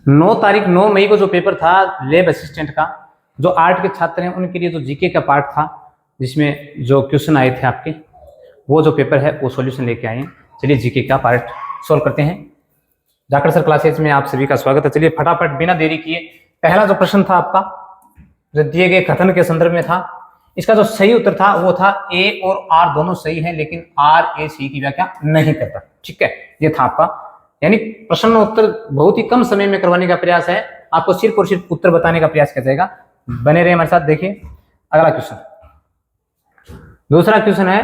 9 मई को जो पेपर था लैब असिस्टेंट का, जो आर्ट के छात्र हैं उनके लिए जो जीके का पार्ट था जिसमें जो क्वेश्चन आए थे आपके, वो जो पेपर है वो सॉल्यूशन लेके आए हैं। चलिए जीके का पार्ट सॉल्व करते हैं। जाकर सर क्लासेज में आप सभी का स्वागत है। चलिए फटाफट बिना देरी किए, पहला जो प्रश्न था आपका जो दिए गए कथन के संदर्भ में था, इसका जो सही उत्तर था वो था ए और आर दोनों सही हैं लेकिन आर ए सी की व्याख्या नहीं करता। ठीक है, ये था आपका, यानी प्रश्न उत्तर बहुत ही कम समय में करवाने का प्रयास है, आपको सिर्फ और सिर्फ उत्तर बताने का प्रयास किया जाएगा। बने रहे हमारे साथ। देखिए अगला क्वेश्चन, दूसरा क्वेश्चन है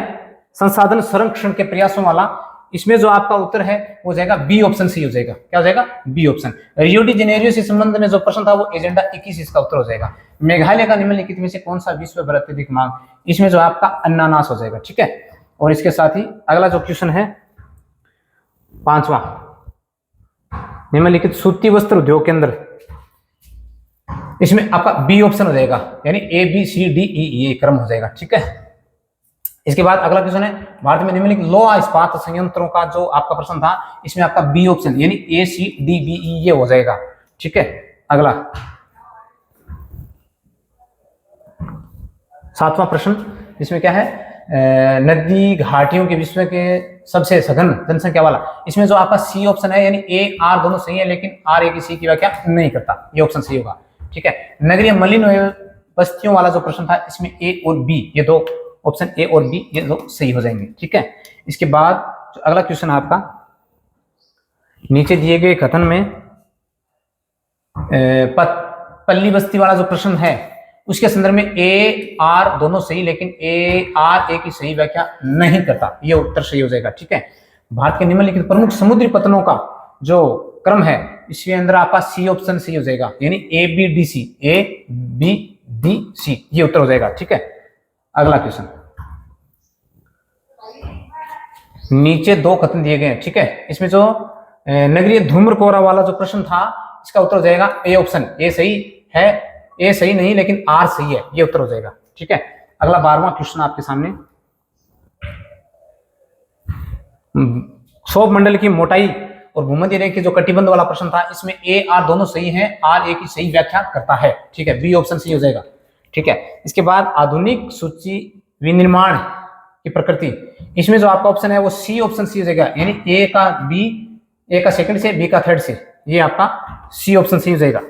संसाधन संरक्षण के प्रयासों वाला। इसमें जो आपका उत्तर है वो जाएगा बी ऑप्शन सी हो जाएगा। क्या हो जाएगा? B option. Rio de Janeiro से संबंध में जो प्रश्न था वो एजेंडा 21 इसका उत्तर हो जाएगा। मेघालय का निम्नलिखित में से कौन सा विश्व भर अत्यधिक मांग, इसमें जो आपका अनानास हो जाएगा। ठीक है, और इसके साथ ही अगला जो क्वेश्चन है पांचवा, निम्नलिखित सूती वस्त्र उद्योग के अंदर, इसमें आपका बी ऑप्शन हो जाएगा, यानी A B C D E ये क्रम हो जाएगा। ठीक है, इसके बाद अगला क्वेश्चन है भारत में निम्नलिखित लोहा इस्पात संयंत्रों का जो आपका प्रश्न था, इसमें आपका बी ऑप्शन यानी ए सी डी बी ई ये हो जाएगा। ठीक है, अगला सातवां प्रश्न, इसमें क्या है, नदी घाटियों के विश्व के सबसे सघन जनसंख्या वाला, इसमें जो आपका सी ऑप्शन है यानी ए आर दोनों सही है लेकिन आर ए की सी की व्याख्या नहीं करता, ये ऑप्शन सही होगा। ठीक है, नगरीय मलिन बस्तियों वाला जो प्रश्न था, इसमें ए और बी ये दो ऑप्शन ए और बी ये दो सही हो जाएंगे। ठीक है, इसके बाद जो अगला क्वेश्चन आपका नीचे दिए गए कथन में पल्ली बस्ती वाला जो प्रश्न है उसके संदर्भ में ए आर दोनों सही लेकिन ए आर ए की सही व्याख्या नहीं करता, ये उत्तर सही हो जाएगा। ठीक है, भारत के निम्नलिखित प्रमुख समुद्री पतनों का जो क्रम है इसके अंदर आपका सी ऑप्शन सही हो जाएगा, यानी A B D C, A B D C ये उत्तर हो जाएगा। ठीक है, अगला क्वेश्चन, नीचे दो कथन दिए गए हैं। ठीक है, इसमें जो नगरीय धूम्रकोरा वाला जो प्रश्न था इसका उत्तर हो जाएगा ए ऑप्शन, ए सही है, ए सही नहीं लेकिन आर सही है, ये उत्तर हो जाएगा। ठीक है, अगला 12वां क्वेश्चन आपके सामने, क्षोभ मंडल की मोटाई और भूमध्य रेखा की जो कटिबंध वाला प्रश्न था, इसमें ए आर दोनों सही हैं, आर ए की सही व्याख्या करता है। ठीक है, बी ऑप्शन सही हो जाएगा। ठीक है, इसके बाद आधुनिक सूची विनिर्माण की प्रकृति, इसमें जो आपका ऑप्शन है वो सी ऑप्शन सी हो जाएगा, यानी ए का बी, ए का सेकंड से बी का थर्ड से, ये आपका सी ऑप्शन सी हो जाएगा।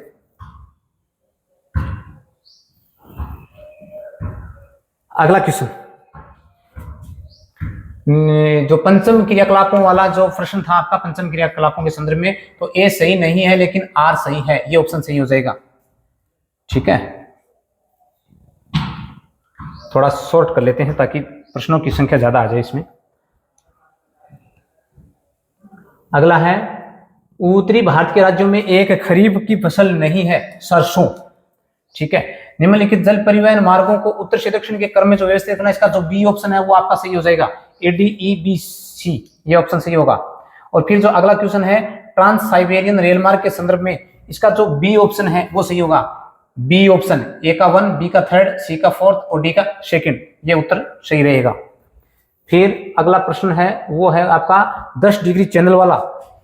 अगला क्वेश्चन, जो पंचम क्रियाकलापों वाला जो प्रश्न था आपका, पंचम क्रियाकलापों के संदर्भ में, तो ए सही नहीं है लेकिन आर सही है, ये ऑप्शन सही हो जाएगा। ठीक है, थोड़ा शॉर्ट कर लेते हैं ताकि प्रश्नों की संख्या ज्यादा आ जाए इसमें। अगला है उत्तरी भारत के राज्यों में एक खरीफ की फसल नहीं है, सरसों। ठीक है, निम्नलिखित जल परिवहन मार्गों को उत्तर से दक्षिण के क्रम में जो व्यवस्थित करना, इसका जो बी ऑप्शन है वो आपका सही हो जाएगा, A D E B C ये ऑप्शन सही होगा। और फिर जो अगला क्वेश्चन है ट्रांस साइबेरियन रेल मार्ग के संदर्भ में, इसका जो बी ऑप्शन है वो सही होगा, बी ऑप्शन, ए का 1, बी का 3, सी का 4 और डी का 2, ये उत्तर सही रहेगा। फिर अगला प्रश्न है वो है आपका 10 डिग्री चैनल वाला,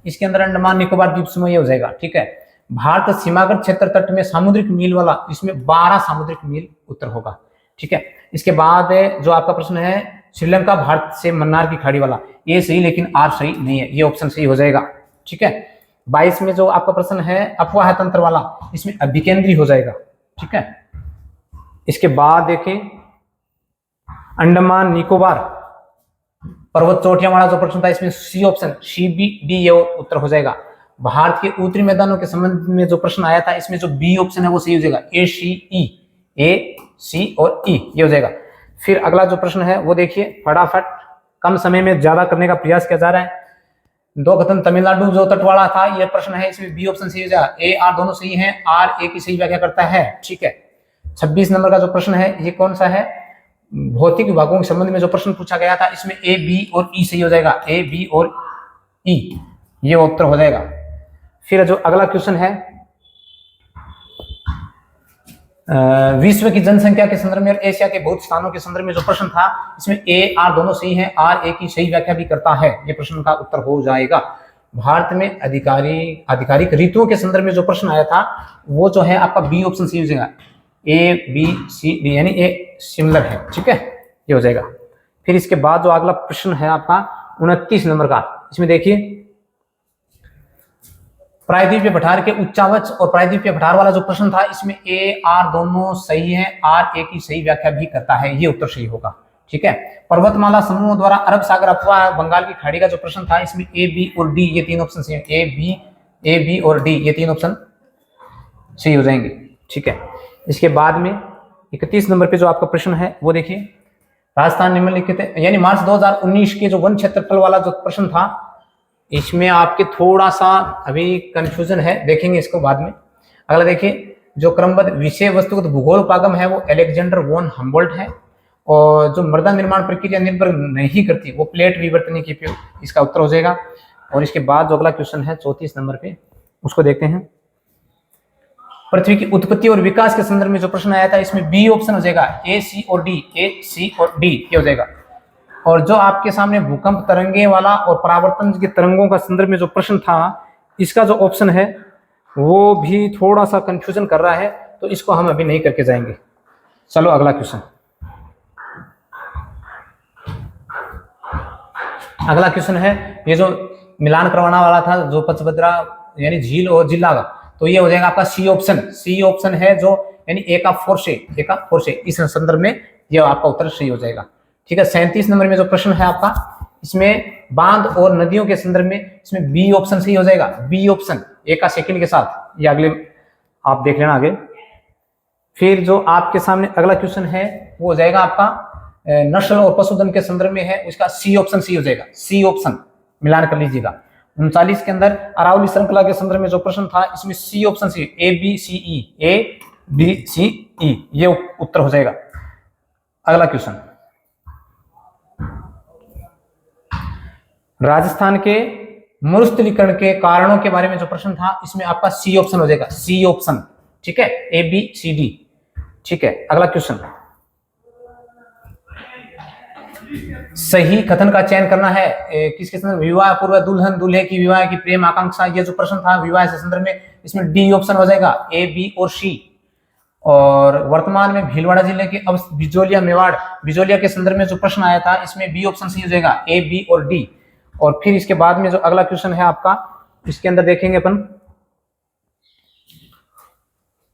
इसके अंदर अंडमान निकोबार द्वीप समूह हो जाएगा। ठीक है, भारत सीमावर्ती क्षेत्र तट में सामुद्रिक मील वाला, इसमें 12 सामुद्रिक मील उत्तर होगा। ठीक है, इसके बाद जो आपका प्रश्न है श्रीलंका भारत से मन्नार की खाड़ी वाला, ये सही लेकिन आर सही नहीं है, ये ऑप्शन सही हो जाएगा। ठीक है, 22 में जो आपका प्रश्न है अफवाह तंत्र वाला, इसमें अभिकेंद्री हो जाएगा। ठीक है, इसके बाद देखें अंडमान निकोबार पर्वत चोटियां वाला जो प्रश्न था, इसमें C option, C B D ये उत्तर हो जाएगा। भारत के उत्तरी मैदानों के संबंध में जो प्रश्न आया था, इसमें जो बी ऑप्शन है वो सही हो जाएगा, ए सी ई, ए सी और ई ये हो जाएगा। फिर अगला जो प्रश्न है वो देखिए फटाफट, कम समय में ज्यादा करने का प्रयास किया जा रहा है। दो कथन तमिलनाडु जो तट वाला था यह प्रश्न है, इसमें बी ऑप्शन सही हो जाएगा, ए आर दोनों सही हैं, आर ए की सही व्याख्या करता है। ठीक है, 26 नंबर का जो प्रश्न है ये कौन सा है, भौतिक विभागों के संबंध में जो प्रश्न पूछा गया था, इसमें ए बी और ई सही हो जाएगा, ए बी और ई ये उत्तर हो जाएगा। फिर जो अगला क्वेश्चन है विश्व की जनसंख्या के संदर्भ में और एशिया के बहुत स्थानों के संदर्भ में जो प्रश्न था, इसमें ए आर दोनों सही हैं, आर ए की सही व्याख्या भी करता है, ये प्रश्न का उत्तर हो जाएगा। भारत में आधिकारिक ऋतुओं के संदर्भ में जो प्रश्न आया था वो जो है आपका बी ऑप्शन सही हो जाएगा। ए बी सी डी यानी ए सिमिलर है, ठीक है, ये हो जाएगा। फिर इसके बाद जो अगला प्रश्न है आपका 29 नंबर का, इसमें देखिए प्रायद्वीपीय पठार के उच्चावच और प्रायद्वीपीय पठार वाला जो प्रश्न था, इसमें ए आर दोनों सही है, आर ए की सही व्याख्या भी करता है, ये उत्तर सही होगा, ठीक है। पर्वतमाला समूह द्वारा अरब सागर अथवा बंगाल की खाड़ी का जो प्रश्न था, इसमें ए बी और डी ये तीन ऑप्शन सही है, ए बी और डी ये तीन ऑप्शन सही हो जाएंगे, ठीक है। इसके बाद में 31 नंबर पे जो आपका प्रश्न है वो देखिए, राजस्थान निम्नलिखित यानी मार्च 2019 के जो वन क्षेत्रफल वाला जो प्रश्न था, इसमें आपके थोड़ा सा अभी कंफ्यूजन है, देखेंगे इसको बाद में। अगला देखिए, जो क्रमबद्ध विषय वस्तुगत भूगोल उपागम है वो अलेक्जेंडर वॉन हम्बोल्ट है, और जो मृदा निर्माण प्रक्रिया निर्भर नहीं करती वो प्लेट विवर्तनी की उपयोग, इसका उत्तर हो जाएगा। और इसके बाद जो अगला क्वेश्चन है 34 नंबर पे, उसको देखते हैं। पृथ्वी की उत्पत्ति और विकास के संदर्भ में जो प्रश्न आया था, इसमें बी ऑप्शन हो जाएगा, ए सी और डी, ए सी और डी ये हो जाएगा। और जो आपके सामने भूकंप तरंगे वाला और परावर्तन के तरंगों का संदर्भ में जो प्रश्न था, इसका जो ऑप्शन है वो भी थोड़ा सा कंफ्यूजन कर रहा है, तो इसको हम अभी नहीं करके जाएंगे। चलो अगला क्वेश्चन। अगला क्वेश्चन है, ये जो मिलान करवाना वाला था जो पचभद्रा यानी झील और जिला का, तो ये हो जाएगा आपका सी ऑप्शन। सी ऑप्शन है जो यानी ए का फोर से इस संदर्भ में ये आपका उत्तर सही हो जाएगा, ठीक है। 37 नंबर में जो प्रश्न है आपका, इसमें बांध और नदियों के संदर्भ में, इसमें बी ऑप्शन सही हो जाएगा, बी ऑप्शन ए का सेकंड के साथ, ये अगले आप देख लेना आगे। फिर जो आपके सामने अगला क्वेश्चन है वो हो जाएगा आपका नस्ल और पशुधन के संदर्भ में है, उसका सी ऑप्शन सही हो जाएगा, सी ऑप्शन मिलान कर लीजिएगा। 39 के अंदर अरावली श्रृंखला के संदर्भ में जो प्रश्न था, इसमें C option C, A B सी ई ये उत्तर हो जाएगा। अगला क्वेश्चन, राजस्थान के मरुस्थलीकरण के कारणों के बारे में जो प्रश्न था, इसमें आपका सी ऑप्शन हो जाएगा, सी ऑप्शन, ठीक है, ए बी सी डी, ठीक है। अगला क्वेश्चन, सही कथन का चयन करना है किसके संदर्भ, विवाह पूर्व दुल्हन दूल्हे की विवाह की प्रेम आकांक्षा, ये जो प्रश्न था विवाह से संदर्भ में, इसमें डी ऑप्शन हो जाएगा, ए बी और सी। और वर्तमान में भीलवाड़ा जिले के अब बिजोलिया मेवाड़ बिजोलिया के संदर्भ में जो प्रश्न आया था, इसमें बी ऑप्शन सही हो जाएगा, ए बी और डी। और फिर इसके बाद में जो अगला क्वेश्चन है आपका, इसके अंदर देखेंगे अपन,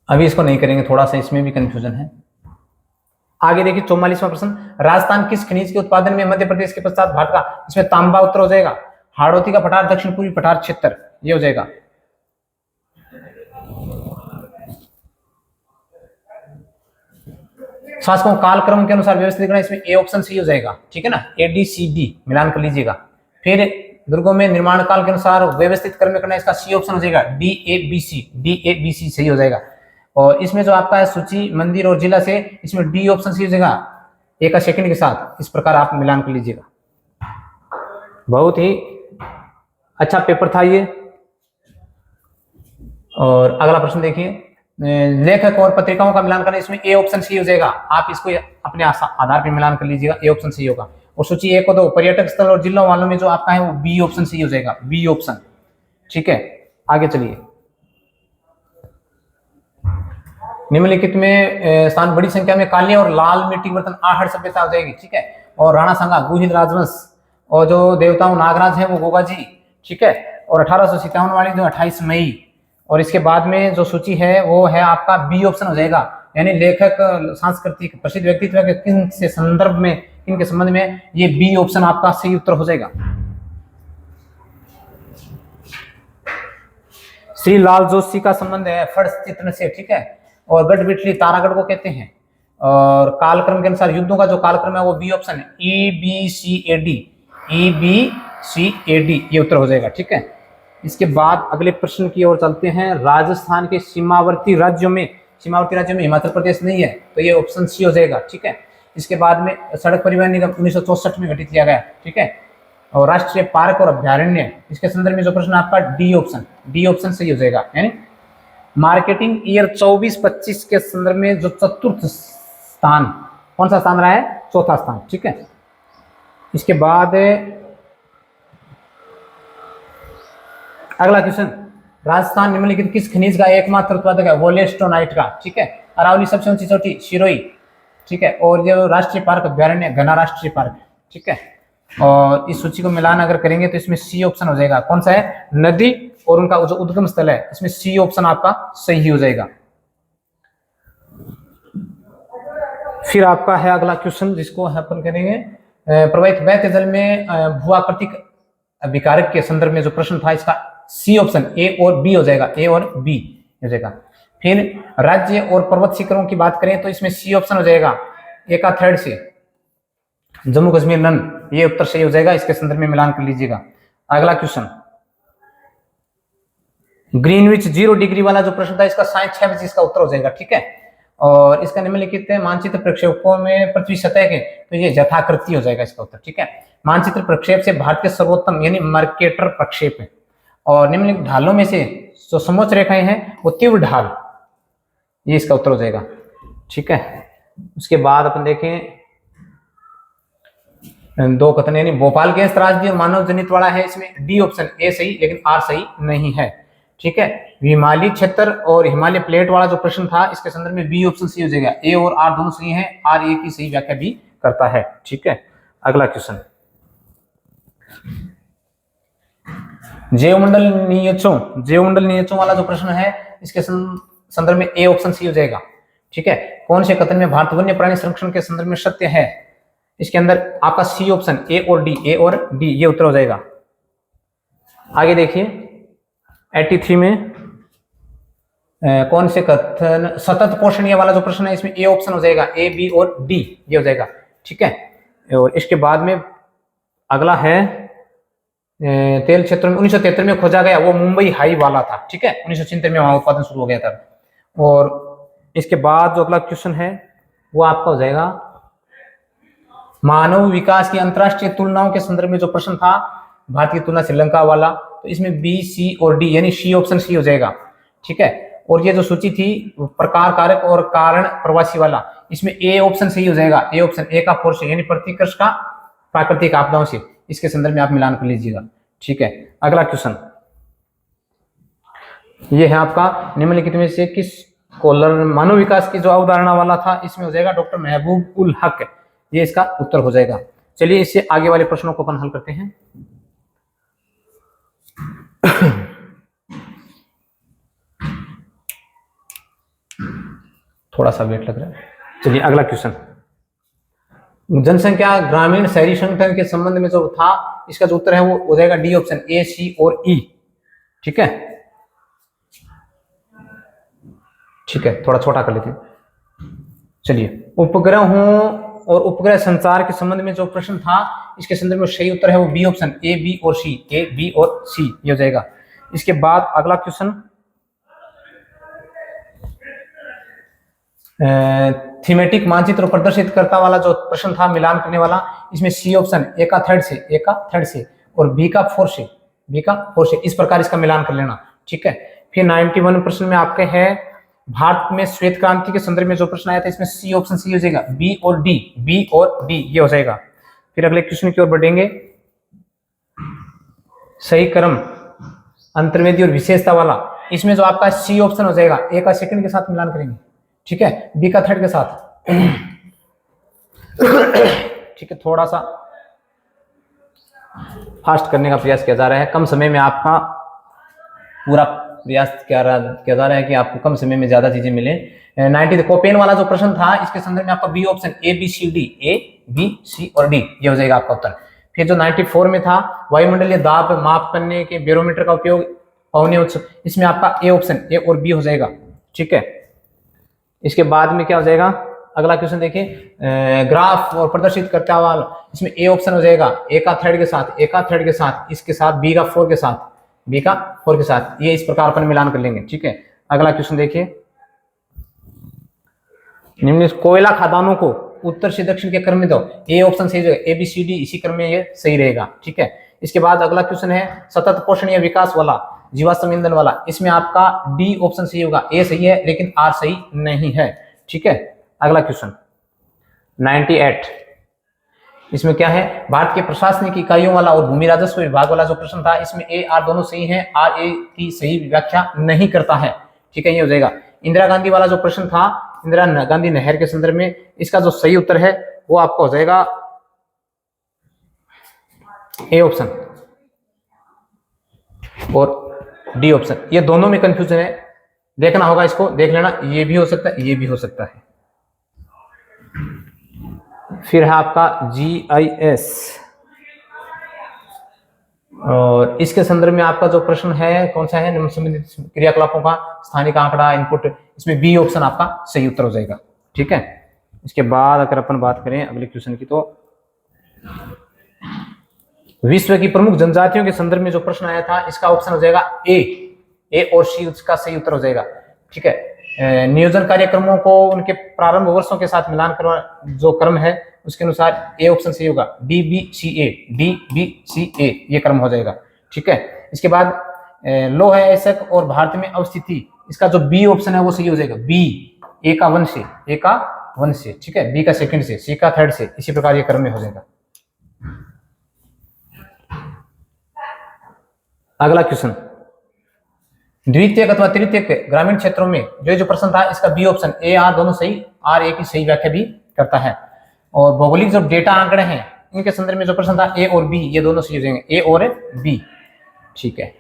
अभी इसको नहीं करेंगे, थोड़ा सा इसमें भी कंफ्यूजन है। आगे देखिए 44वां प्रश्न, राजस्थान किस खनिज के उत्पादन में मध्य प्रदेश के पश्चात भारत का, इसमें तांबा उत्तर हो जाएगा, हाड़ौती का पठार दक्षिण पूर्वी पठार क्षेत्र ये हो जाएगा। शासकों कालक्रम के अनुसार व्यवस्थित करना, इसमें ए ऑप्शन सही हो जाएगा, ठीक है ना, ए डी सी डी मिलान कर लीजिएगा। फिर दुर्गों में निर्माण काल के अनुसार व्यवस्थित क्रम में करना, इसका सी ऑप्शन हो जाएगा, डी ए बी सी सही हो जाएगा। और इसमें जो आपका है सूची मंदिर और जिला से, इसमें डी ऑप्शन सही हो जाएगा, ए का सेकंड के साथ, इस प्रकार आप मिलान कर लीजिएगा। बहुत ही अच्छा पेपर था ये। और अगला प्रश्न देखिए, लेखक और पत्रिकाओं का मिलान करना, इसमें ए ऑप्शन सही हो जाएगा, आप इसको अपने आधार पर मिलान कर लीजिएगा, ए ऑप्शन सही होगा। और सूची 1 और 2 पर्यटक स्थल और जिलों वालों में जो आपका है वो बी ऑप्शन सही हो जाएगा, बी ऑप्शन, ठीक है। आगे चलिए, निम्नलिखित में स्थान बड़ी संख्या में काले और लाल मिट्टी बर्तन आहड़ सभ्यता हो जाएगी, ठीक है। और राणा सांगा गुहिल राजवंश, और जो देवताओं नागराज है वो गोगा जी, ठीक है। और 1857 वाली जो 28 मई। और इसके बाद में जो सूची है वो है आपका बी ऑप्शन हो जाएगा, यानी लेखक सांस्कृतिक प्रसिद्ध व्यक्तित्व के किन से संदर्भ में, किन के संबंध में, ये बी ऑप्शन आपका सही उत्तर हो जाएगा। श्री लाल जोशी का संबंध है फर्श चित्र से, ठीक है। और गढ़ बिटली तारागढ़ को कहते हैं। और कालक्रम के अनुसार युद्धों का जो कालक्रम है वो बी ऑप्शन है, E B C A D ये उत्तर हो जाएगा, ठीक है। इसके बाद अगले प्रश्न की ओर चलते हैं। राजस्थान के सीमावर्ती राज्यों में हिमाचल प्रदेश नहीं है, तो ये ऑप्शन सी हो जाएगा, ठीक है। इसके बाद में सड़क परिवहन निगम 1964 में गठित किया गया, ठीक है। और राष्ट्रीय पार्क और अभ्यारण्य, इसके संदर्भ में जो प्रश्न आपका डी ऑप्शन सही हो जाएगा, यानी मार्केटिंग ईयर 24-25 के संदर्भ में जो चतुर्थ स्थान, कौन सा स्थान रहा है, चौथा स्थान, ठीक है। इसके बाद अगला क्वेश्चन, राजस्थान निम्नलिखित किस खनिज का एकमात्र उत्पादक है? वोलेस्टोनाइट का, ठीक है। अरावली सबसे ऊंची चोटी सिरोही, ठीक है। और जो राष्ट्रीय पार्क अभ्यारण्य घना राष्ट्रीय पार्क, ठीक है। और इस सूची को मिलान अगर करेंगे तो इसमें सी ऑप्शन हो जाएगा। कौन सा है? नदी और उनका जो उद्गम स्थल है, इसमें सी ऑप्शन आपका सही हो जाएगा। फिर आपका है अगला क्वेश्चन, जिसको अपन करेंगे प्रवाहित बहते जल में भूआकृतिक विकारक के संदर्भ में जो प्रश्न था, इसका सी ऑप्शन ए और बी हो जाएगा, ए और बी हो जाएगा। फिर राज्य और पर्वत शिखरों की बात करें तो इसमें सी ऑप्शन हो जाएगा, ए का थर्ड से जम्मू कश्मीर नन, ये उत्तर सही हो जाएगा। इसके संदर्भ में मिलान कर लीजिएगा। अगला क्वेश्चन, ग्रीनविच 0 डिग्री वाला जो प्रश्न था, इसका साइंस 6 बजे इसका उत्तर हो जाएगा, ठीक है। और इसका निम्नलिखित मानचित्र प्रक्षेपकों में पृथ्वी सतह के, तो ये यथाकृति हो जाएगा इसका उत्तर, ठीक है। मानचित्र प्रक्षेप से भारत के सर्वोत्तम यानी मर्केटर प्रक्षेप है। और निम्नलिखित ढालों में से जो समोच्च रेखाएं हैं वो तीव्र ढाल, ये इसका उत्तर हो जाएगा, ठीक है। उसके बाद अपन देखें दो कथन, यानी भोपाल गैस त्रासदी और मानव जनित वाला है, इसमें डी ऑप्शन ए सही, लेकिन आर सही नहीं है, ठीक है। हिमालय क्षेत्र और हिमालय प्लेट वाला जो प्रश्न था, इसके संदर्भ में बी ऑप्शन सही हो जाएगा। ए और आर दोनों सही हैं, आर ए की सही व्याख्या भी करता है, ठीक है। अगला क्वेश्चन, जैवमंडल नियचों वाला जो प्रश्न है, इसके संदर्भ में ए ऑप्शन सही हो जाएगा, ठीक है। कौन से कथन में भारत वन्य प्राणी संरक्षण के संदर्भ में सत्य है? इसके अंदर आपका सी ऑप्शन ए और डी, ये उत्तर हो जाएगा। आगे देखिए 83 में कौन से कथन, सतत पोषणीय वाला जो प्रश्न है, इसमें ए ऑप्शन हो जाएगा, ए बी और डी, ये हो जाएगा, ठीक है। और इसके बाद में अगला है तेल क्षेत्र में 1973 में खोजा गया, वो मुंबई हाई वाला था, ठीक है। 1973 में वहां उत्पादन शुरू हो गया था। और इसके बाद जो अगला क्वेश्चन है वो आपका हो जाएगा, मानव विकास की अंतरराष्ट्रीय तुलनाओं के संदर्भ में जो प्रश्न था, भारत की तुलना श्रीलंका वाला, तो इसमें बी सी और डी यानी सी ऑप्शन सी हो जाएगा, ठीक है। और ये जो सूची थी प्रकार कारक और कारण प्रवासी वाला, इसमें ए ऑप्शन सही हो जाएगा, ए ऑप्शन, ए का फोर्स यानी प्रतिकर्ष का प्राकृतिक आपदाओं से, इसके संदर्भ में आप मिलान कर लीजिएगा, ठीक है। अगला क्वेश्चन ये है आपका, निम्नलिखित में से किस कोलर मानव विकास की जो अवधारणा वाला था, इसमें हो जाएगा डॉक्टर महबूब उल हक, ये इसका उत्तर हो जाएगा। चलिए इससे आगे वाले प्रश्नों को अपन हल करते हैं। थोड़ा सा वेट लग रहा है। चलिए अगला क्वेश्चन, जनसंख्या ग्रामीण शहरी संगठन के संबंध में जो था, इसका जो उत्तर है वो हो जाएगा डी ऑप्शन, ए सी और ई, ठीक है। ठीक है, थोड़ा छोटा कर लेते हैं। चलिए उपग्रहों और उपग्रह संचार के संबंध में जो प्रश्न था, इसके संदर्भ में सही उत्तर है वो बी ऑप्शन, ए बी और सी, ए बी और सी, ये हो जाएगा। इसके बाद अगला क्वेश्चन, थीमेटिक मानचित्र प्रदर्शित करता वाला जो प्रश्न था, मिलान करने वाला, इसमें सी ऑप्शन, ए का थर्ड से और बी का फोर्थ से, इस प्रकार इसका मिलान कर लेना, ठीक है। फिर 91 प्रश्न में आपके है भारत में श्वेत क्रांति के संदर्भ में जो प्रश्न आया था, इसमें सी ऑप्शन सी हो जाएगा, बी और डी, ये हो जाएगा। फिर अगले क्वेश्चन की ओर बढ़ेंगे, सही क्रम, अंतर्वेदी और विशेषता वाला, इसमें जो आपका सी ऑप्शन हो जाएगा, ए का सेकंड के साथ मिलान करेंगे, ठीक है, बी का थर्ड के साथ, ठीक है। थोड़ा सा फास्ट करने का प्रयास किया जा रहा है, कम समय में आपका पूरा प्रयास किया जा रहा है कि आपको कम समय में ज्यादा चीजें मिले। 90 कोपेन वाला जो प्रश्न था, इसके संदर्भ में आपका B option, A B C और डी, ये हो जाएगा आपका उत्तर। फिर जो 94 में था वायुमंडलीय दाब माप करने के बैरोमीटर का उपयोग पवनी उत्सव, इसमें आपका ए ऑप्शन, ए और बी हो जाएगा, ठीक है। इसके बाद में क्या हो जाएगा, अगला क्वेश्चन देखिए, ग्राफ और प्रदर्शित करता वाला, इसमें ए ऑप्शन हो जाएगा, ए का थर्ड के साथ, इसके साथ बी का फोर के साथ, ये इस प्रकार अपन मिलान कर लेंगे, ठीक है। अगला क्वेश्चन देखिए, निम्न कोयला खदानों को उत्तर से दक्षिण के क्रम में दो, ए ऑप्शन सही रहेगा, ए बी सी डी इसी क्रम में ये सही रहेगा, ठीक है। इसके बाद अगला क्वेश्चन है सतत पोषणीय विकास वाला, जीवाश्म ईंधन वाला, इसमें आपका डी ऑप्शन सही होगा, ए सही है लेकिन आर सही नहीं है, ठीक है। अगला क्वेश्चन 98, इसमें क्या है, भारत के प्रशासनिक इकाइयों वाला और भूमि राजस्व विभाग वाला जो प्रश्न था, इसमें ए आर दोनों सही है, आर ए की सही व्याख्या नहीं करता है। ठीक है, ये हो जाएगा। इंदिरा गांधी वाला जो प्रश्न था, इंदिरा गांधी नहर के संदर्भ में, इसका जो सही उत्तर है वो आपका हो जाएगा ए ऑप्शन और डी ऑप्शन। ये दोनों में कंफ्यूजन है, देखना होगा, इसको देख लेना, ये भी हो सकता है, ये भी हो सकता है। फिर है आपका GIS, और इसके संदर्भ में आपका जो प्रश्न है कौन सा है, निम्न संबंधित क्रियाकलापों का स्थानिक आंकड़ा इनपुट, इसमें बी ऑप्शन आपका सही उत्तर हो जाएगा। ठीक है, इसके बाद अगर अपन बात करें अगले क्वेश्चन की, तो विश्व की प्रमुख जनजातियों के संदर्भ में जो प्रश्न आया था, इसका ऑप्शन हो जाएगा ए और सी, उसका सही उत्तर हो जाएगा। ठीक है, नियोजन कार्यक्रमों को उनके प्रारंभ वर्षों के साथ मिलान करवा जो क्रम है उसके अनुसार ए ऑप्शन सही होगा, DBCA ये क्रम हो जाएगा। ठीक है, इसके बाद लौह अयस्क और भारत में अवस्थिति, इसका जो बी ऑप्शन है वो सही हो जाएगा, बी, ए का वन से, ठीक है, बी का सेकंड से, सी का थर्ड से, इसी प्रकार ये क्रम में हो जाएगा। अगला क्वेश्चन, द्वितीयक अथवा तृतीयक ग्रामीण क्षेत्रों में जो प्रश्न था, इसका बी ऑप्शन, ए आर दोनों सही, आर ए की सही व्याख्या भी करता है। और भौगोलिक जो डेटा आंकड़े हैं इनके संदर्भ में जो प्रश्न था, ए और बी ये दोनों सही हो जाएंगे, ए और बी। ठीक है,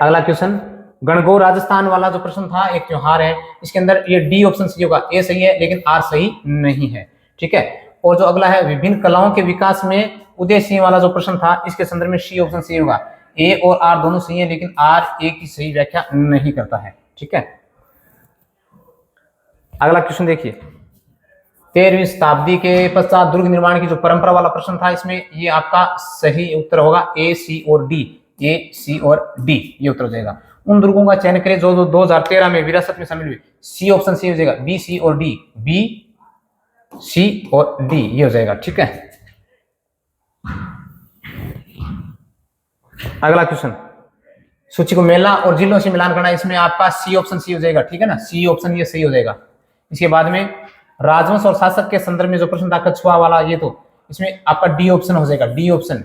अगला क्वेश्चन, गणगौर राजस्थान वाला जो प्रश्न था, एक त्योहार है, इसके अंदर ये डी ऑप्शन सही होगा, ए सही है लेकिन आर सही नहीं है। ठीक है, और जो अगला है विभिन्न कलाओं के विकास में उदय सिंह वाला जो प्रश्न था, इसके संदर्भ में सी ऑप्शन सही होगा, ए और आर दोनों सही है लेकिन आर ए की सही व्याख्या नहीं करता है। ठीक है, अगला क्वेश्चन देखिए, 13वीं शताब्दी के पश्चात दुर्ग निर्माण की जो परंपरा वाला प्रश्न था, इसमें ये आपका सही उत्तर होगा ए सी और डी, ए सी और डी ये उत्तर हो जाएगा। उन दुर्गों का चयन करें जो 2013 में विरासत में शामिल हुए, सी ऑप्शन सही हो जाएगा, बी सी और डी, बी सी और डी ये हो जाएगा। ठीक है, अगला क्वेश्चन, सूची को मेला और जिलों से मिलान करना, इसमें आपका सी ऑप्शन सी हो जाएगा। ठीक है ना, सी ऑप्शन ये सही हो जाएगा। इसके बाद में राजवंश और शासक के संदर्भ में जो प्रश्न था कछुआ वाला, ये तो इसमें आपका डी ऑप्शन हो जाएगा, डी ऑप्शन।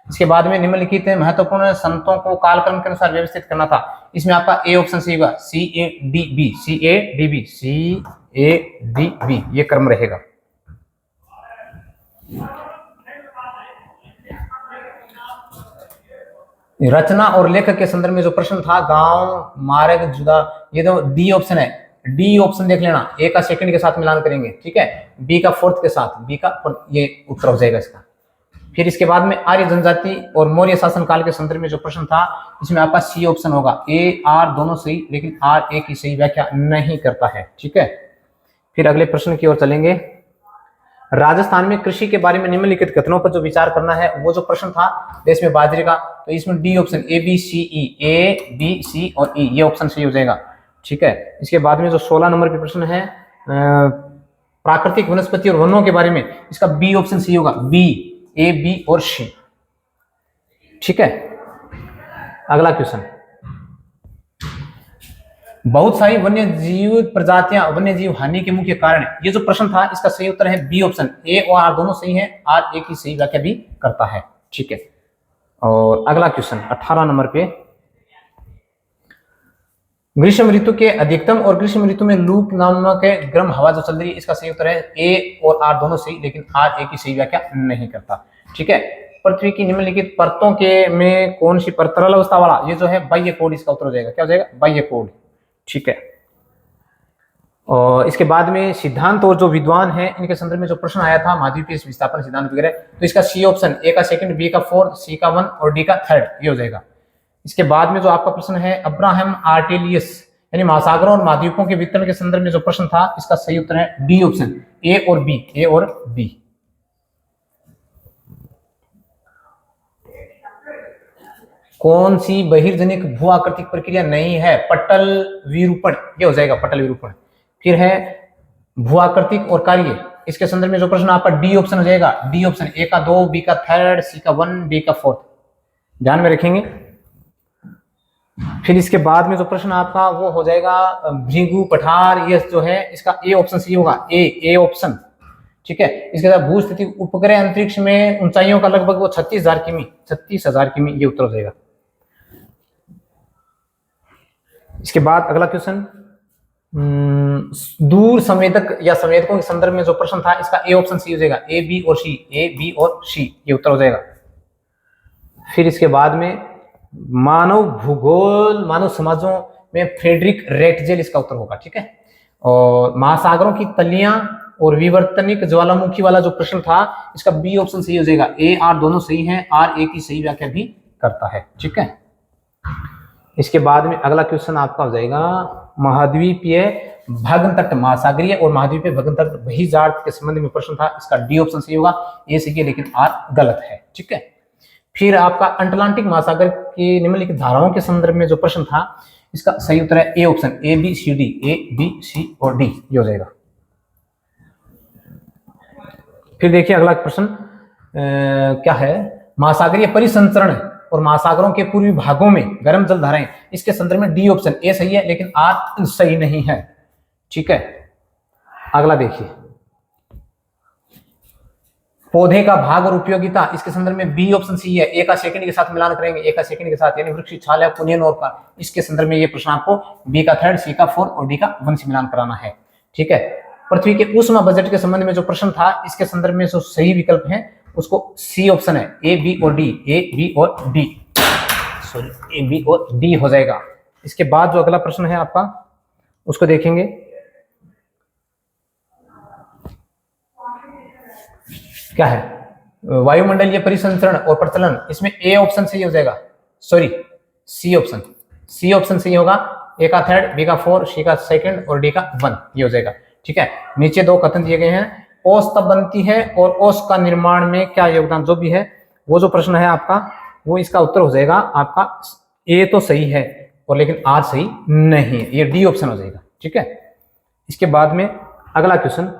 इसके बाद में निम्नलिखित महत्वपूर्ण संतों को कालक्रम के अनुसार व्यवस्थित करना था, इसमें आपका ए ऑप्शन सही होगा, CADB, CADB, CADB ये क्रम रहेगा। रचना और लेखक के संदर्भ में जो प्रश्न था, गांव, मार्ग, जुदा, ये तो डी ऑप्शन है, डी ऑप्शन देख लेना, ए का सेकंड के साथ मिलान करेंगे। ठीक है, बी का फोर्थ के साथ, बी का फोर्थ, ये उत्तर हो जाएगा इसका। फिर इसके बाद में आर्य जनजाति और मौर्य शासन काल के संदर्भ में जो प्रश्न था, इसमें आपका सी ऑप्शन होगा, ए आर दोनों सही लेकिन आर ए की सही व्याख्या नहीं करता है। ठीक है, फिर अगले प्रश्न की ओर चलेंगे, राजस्थान में कृषि के बारे में निम्नलिखित कथनों पर जो विचार करना है, वो जो प्रश्न था देश में बाजरे का, तो इसमें D option, A B C और ई ये ऑप्शन सही हो जाएगा। ठीक है, इसके बाद में जो 16 नंबर पे प्रश्न है प्राकृतिक वनस्पति और वनों के बारे में, इसका बी ऑप्शन सही होगा, बी, ए बी और सी। ठीक है, अगला क्वेश्चन, बहुत सारी वन्य जीव प्रजातियां वन्य जीव हानि के मुख्य कारण, ये जो प्रश्न था इसका सही उत्तर है बी ऑप्शन, ए और आर दोनों सही है, आर ए की सही व्याख्या भी करता है। ठीक है, और अगला क्वेश्चन 18 नंबर पे, ग्रीष्म ऋतु के अधिकतम और ग्रीष्म ऋतु में लू नामक गर्म हवा जो चल रही है, इसका सही उत्तर है ए और आर दोनों सही लेकिन आर ए की सही व्याख्या नहीं करता। ठीक है, पृथ्वी की निम्नलिखित परतों के में कौन सी परत तरल अवस्था वाला, ये जो है बाह्य कोड, इसका उत्तर हो जाएगा, क्या हो जाएगा, बाह्य कोड। ठीक है, और इसके बाद में सिद्धांत और जो विद्वान है इनके संदर्भ में जो प्रश्न आया था, महाद्वीपीय विस्थापन सिद्धांत वगैरह, तो इसका सी ऑप्शन, ए का सेकंड, बी का फोर्थ, सी का 1 और डी का थर्ड ये हो जाएगा। इसके बाद में जो आपका प्रश्न है अब्राहम आर्टेलियस यानी महासागरों और महाद्वीपों के वितरण के संदर्भ में जो प्रश्न था, इसका सही उत्तर है डी ऑप्शन, ए और बी, ए और बी। कौन सी बहिर्जनिक भू आकृतिक प्रक्रिया नहीं है, पटल विरूपण ये हो जाएगा, पटल विरूपण। फिर है भू आकृतिक और कार्य, इसके संदर्भ में जो प्रश्न आपका डी ऑप्शन हो जाएगा, डी ऑप्शन, ए का 2, बी का थर्ड, सी का 1, डी का फोर्थ ध्यान में रखेंगे। फिर इसके बाद में जो प्रश्न आपका वो हो जाएगा भृगु पठार, ये जो है इसका ए ऑप्शन सही होगा, ए ऑप्शन। ठीक है। इसके साथ भूस्थिति उपग्रह अंतरिक्ष में ऊंचाइयों का लगभग वो 36,000 किमी, ये उत्तर हो जाएगा। इसके बाद अगला क्वेश्चन, दूर संवेदक या संवेदकों के संदर्भ में जो प्रश्न था, इसका ए ऑप्शन सही हो जाएगा, ए बी और सी, ए बी और सी, ये उत्तर हो जाएगा। फिर इसके बाद में मानव भूगोल, मानव समाजों में फ्रेडरिक रेटजेल इसका उत्तर होगा, ठीक है। और महासागरों की तलियां और विवर्तनिक ज्वालामुखी वाला जो प्रश्न था, इसका बी ऑप्शन सही हो जाएगा। ए आर दोनों सही हैं, आर ए की सही व्याख्या भी करता है, ठीक है। इसके बाद में अगला क्वेश्चन आपका हो जाएगा महाद्वीपीय भग्न तट, महासागरीय और महाद्वीपीय भग्न तट बहिर्जात के संबंध में प्रश्न था, इसका डी ऑप्शन सही होगा। ए सही है लेकिन आर गलत है, ठीक है। फिर आपका अटलांटिक महासागर की निम्नलिखित धाराओं के संदर्भ में जो प्रश्न था, इसका सही उत्तर है A option, A B C D, A B C और डी, ये हो जाएगा। फिर देखिए अगला प्रश्न क्या है, महासागरीय परिसंचरण और महासागरों के पूर्वी भागों में गर्म जल धाराएं, इसके संदर्भ में डी ऑप्शन ए सही है लेकिन आर सही नहीं है, ठीक है। अगला देखिए, पौधे का भाग और उपयोगिता, इसके संदर्भ में बी ऑप्शन सही है। ए का सेकंड के साथ मिलान करेंगे, ए का सेकंड के साथ, यानी वृक्ष, छाल या पुनियन और का, इसके संदर्भ में ये प्रश्न आपको बी का थर्ड, सी का फोर्थ और डी का वन से मिलान कराना है, ठीक है। पृथ्वी के ऊष्मा बजट के संबंध में जो प्रश्न था, इसके संदर्भ में जो सही विकल्प है उसको सी ऑप्शन है, ए बी और डी, ए बी और डी, सॉरी ए बी और डी हो जाएगा। इसके बाद जो अगला प्रश्न है आपका, उसको देखेंगे। क्या है, वायुमंडलीय परिसंचरण और प्रचलन, इसमें ए ऑप्शन सही हो जाएगा, sorry C option, C option सही होगा। ए का थर्ड, बी का फोर, सी का सेकंड और डी का वन, ये हो जाएगा, ठीक है। नीचे दो कथन दिए गए हैं, ओस तब बनती है और ओस का निर्माण में क्या योगदान, जो भी है वो जो प्रश्न है आपका, वो इसका उत्तर हो जाएगा आपका ए तो सही है और लेकिन आर सही नहीं है, ये डी ऑप्शन हो जाएगा, ठीक है। इसके बाद में अगला क्वेश्चन,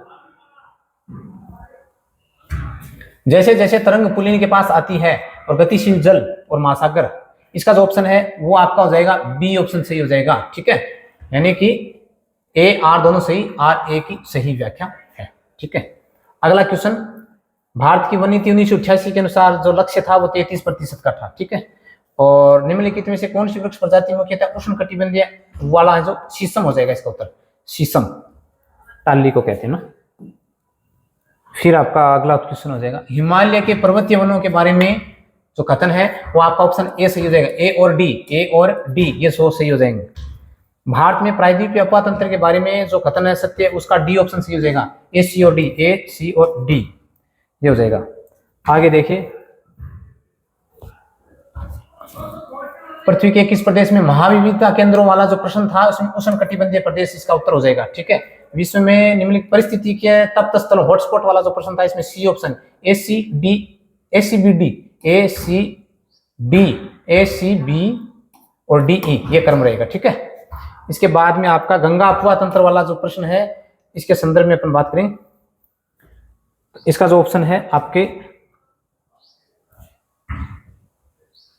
जैसे जैसे तरंग पुलिन के पास आती है और गतिशील जल और महासागर, इसका जो ऑप्शन है वो आपका हो जाएगा बी ऑप्शन सही हो जाएगा, ठीक है। यानी कि ए आर दोनों सही, आर ए की सही व्याख्या है, ठीक है। अगला क्वेश्चन, भारत की वन नीति 1988 के अनुसार जो लक्ष्य था वो 33% का था, ठीक है। और निम्नलिखित में से कौन सी वृक्ष प्रजाति मुख्यतः उष्णकटिबंधीय वाला है, जो शीशम हो जाएगा इसका उत्तर, शीशम, टाली को कहते हैं ना। फिर आपका अगला क्वेश्चन हो जाएगा, हिमालय के पर्वतीय वनों के बारे में जो कथन है वो आपका ऑप्शन ए सही हो जाएगा, ए और डी, ए और डी ये सो सही हो जाएंगे। भारत में प्रायद्वीपीय अपवाह तंत्र के बारे में जो कथन है सत्य, उसका डी ऑप्शन सही हो जाएगा, ए सी और डी, ए सी और डी, ये हो जाएगा। आगे देखिए, पृथ्वी के किस प्रदेश में महाविविधता केंद्रों वाला जो प्रश्न था, उसमें उष्णकटिबंधीय प्रदेश इसका उत्तर हो जाएगा, ठीक है। विश्व में निम्नलिखित परिस्थिति के तप्त स्थल हॉटस्पॉट वाला जो प्रश्न था, इसमें सी ऑप्शन, ए सी डी, ए सी बी डी, ए सी डी, ए सी बी और डी ई, ये क्रम रहेगा, ठीक है। इसके बाद में आपका गंगा अपवाह तंत्र वाला जो प्रश्न है, इसके संदर्भ में अपन बात करें, इसका जो ऑप्शन है आपके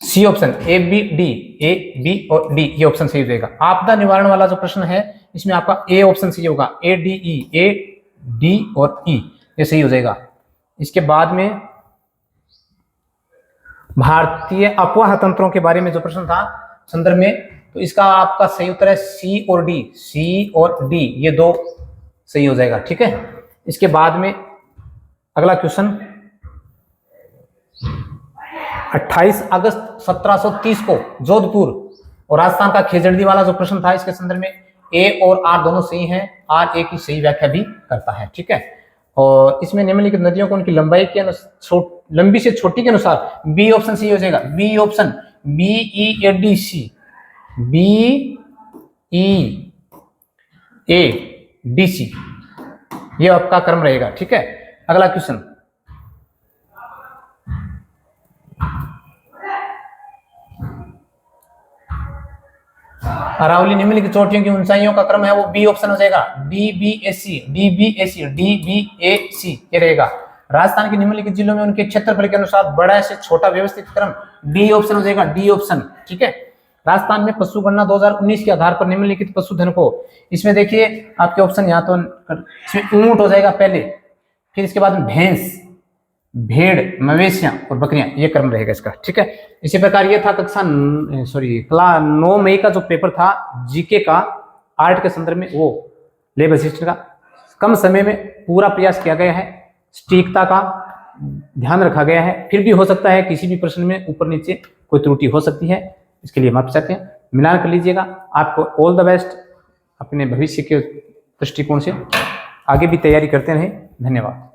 C option, A B D, A B और डी, ये ऑप्शन सही हो जाएगा। आपदा निवारण वाला जो प्रश्न है, इसमें आपका ए ऑप्शन सही होगा, A D E, A D और ई, ये सही हो जाएगा। इसके बाद में भारतीय अपवाह तंत्रों के बारे में जो प्रश्न था संदर्भ में, तो इसका आपका सही उत्तर है सी और डी, सी और डी ये दो सही हो जाएगा, ठीक है। इसके बाद में अगला क्वेश्चन, 28 अगस्त 1730 को जोधपुर और राजस्थान का खेजड़दी वाला जो प्रश्न था, इसके संदर्भ में ए और आर दोनों सही हैं, आर ए की सही व्याख्या भी करता है, ठीक है। और इसमें निम्नलिखित नदियों को उनकी लंबाई के अनुसार, लंबी से छोटी के अनुसार बी ऑप्शन सही हो जाएगा, B option, B E A D C, B E A D C, ये आपका क्रम रहेगा, ठीक है। अगला क्वेश्चन, अरावली निम्नलिखित चोटियों की ऊंचाइयों का क्रम है वो बी ऑप्शन हो जाएगा, डी बी ए सी, डी बी ए सी, डी बी ए सी, ये रहेगा। राजस्थान के निम्नलिखित जिलों में उनके क्षेत्रफल के अनुसार बड़ा से छोटा व्यवस्थित क्रम, डी ऑप्शन हो जाएगा, डी ऑप्शन, ठीक है। राजस्थान में पशु गणना 2019 के आधार पर निम्नलिखित पशुधन को, इसमें देखिए आपके ऑप्शन यहाँ तो इसमें ऊंट हो जाएगा पहले, फिर इसके बाद भैंस, भेड़, मवेशियां और बकरियां, ये क्रम रहेगा इसका, ठीक है। इसी प्रकार ये था कक्षा 9 मई का जो पेपर था जीके का आर्ट के संदर्भ में, वो लैब असिस्टेंट का कम समय में पूरा प्रयास किया गया है, सटीकता का ध्यान रखा गया है। फिर भी हो सकता है किसी भी प्रश्न में ऊपर नीचे कोई त्रुटि हो सकती है, इसके लिए माफ चाहते हैं, मिलान कर लीजिएगा। आपको ऑल द बेस्ट अपने भविष्य के दृष्टिकोण से, आगे भी तैयारी करते रहें। धन्यवाद।